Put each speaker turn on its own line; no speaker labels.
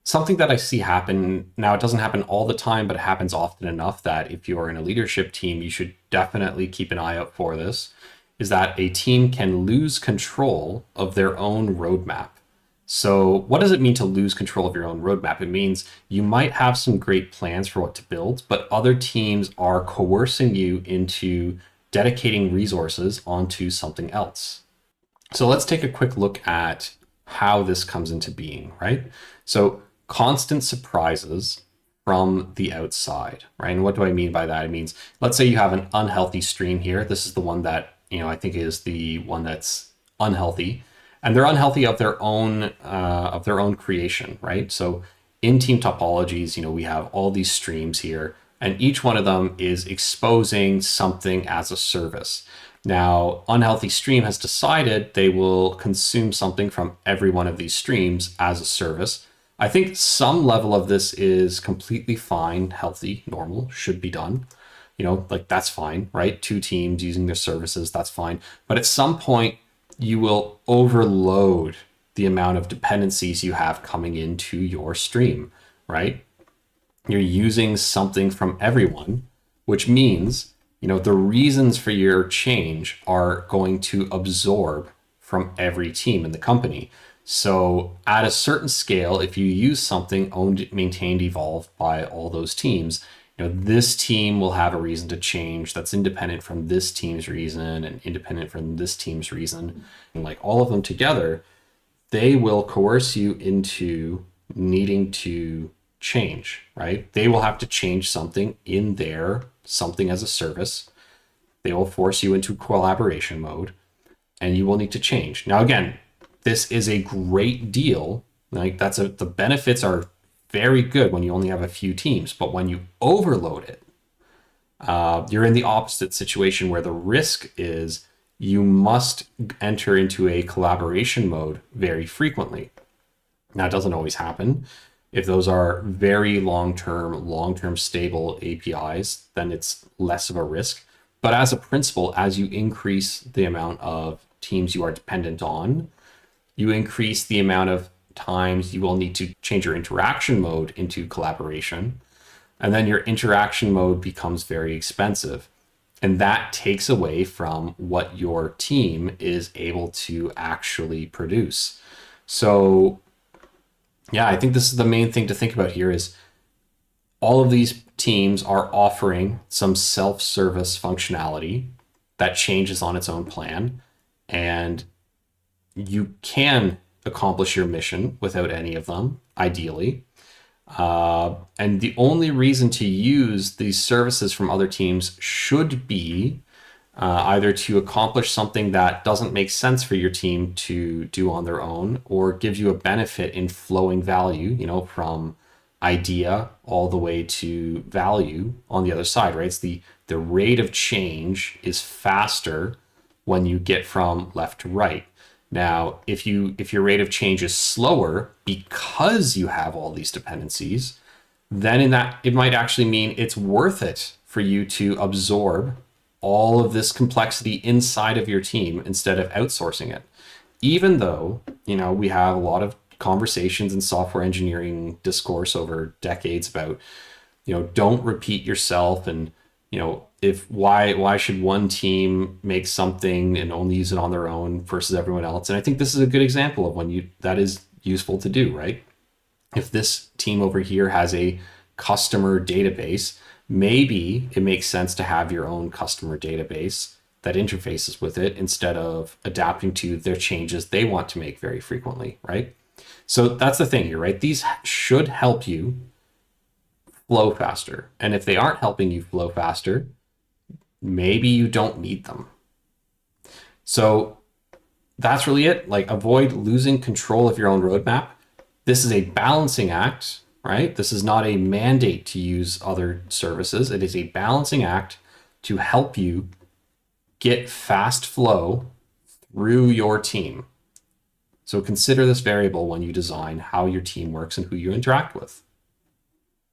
Something that I see happen now, it doesn't happen all the time, but it happens often enough that if you're in a leadership team, you should definitely keep an eye out for this, is that a team can lose control of their own roadmap. So, what does it mean to lose control of your own roadmap? It means you might have some great plans for what to build, but other teams are coercing you into dedicating resources onto something else. So let's take a quick look at how this comes into being, right? So constant surprises from the outside, right? And what do I mean by that? It means, let's say you have an unhealthy stream here. This is the one that, I think is the one that's unhealthy, and they're unhealthy of their own creation, right? So in team topologies, we have all these streams here, and each one of them is exposing something as a service. Now, Unhealthy Stream has decided they will consume something from every one of these streams as a service. I think some level of this is completely fine, healthy, normal, should be done. Like that's fine, right? Two teams using their services, that's fine. But at some point, you will overload the amount of dependencies you have coming into your stream, right? You're using something from everyone, which means the reasons for your change are going to absorb from every team in the company. So at a certain scale, if you use something owned, maintained, evolved by all those teams, this team will have a reason to change that's independent from this team's reason and independent from this team's reason. And like all of them together, they will coerce you into needing to change, right? They will have to change something in their something as a service. They will force you into collaboration mode and you will need to change. Now, again, this is a great deal. Like the benefits are very good when you only have a few teams, but when you overload it, you're in the opposite situation where the risk is you must enter into a collaboration mode very frequently. Now, it doesn't always happen. If those are very long-term stable APIs, then it's less of a risk. But as a principle, as you increase the amount of teams you are dependent on, you increase the amount of times you will need to change your interaction mode into collaboration. And then your interaction mode becomes very expensive. And that takes away from what your team is able to actually produce. So yeah, I think this is the main thing to think about here is all of these teams are offering some self-service functionality that changes on its own plan. And you can accomplish your mission without any of them, ideally. And the only reason to use these services from other teams should be either to accomplish something that doesn't make sense for your team to do on their own, or gives you a benefit in flowing value, from idea all the way to value on the other side, right? It's the rate of change is faster when you get from left to right. Now, if your rate of change is slower because you have all these dependencies, then it might actually mean it's worth it for you to absorb all of this complexity inside of your team instead of outsourcing it. Even though, we have a lot of conversations in software engineering discourse over decades about, don't repeat yourself, and, if why should one team make something and only use it on their own versus everyone else? And I think this is a good example of when that is useful to do, right? If this team over here has a customer database, maybe it makes sense to have your own customer database that interfaces with it instead of adapting to their changes they want to make very frequently, right? So that's the thing here, right? These should help you flow faster. And if they aren't helping you flow faster, maybe you don't need them. So that's really it. Like, avoid losing control of your own roadmap. This is a balancing act, right? This is not a mandate to use other services. It is a balancing act to help you get fast flow through your team. So consider this variable when you design how your team works and who you interact with.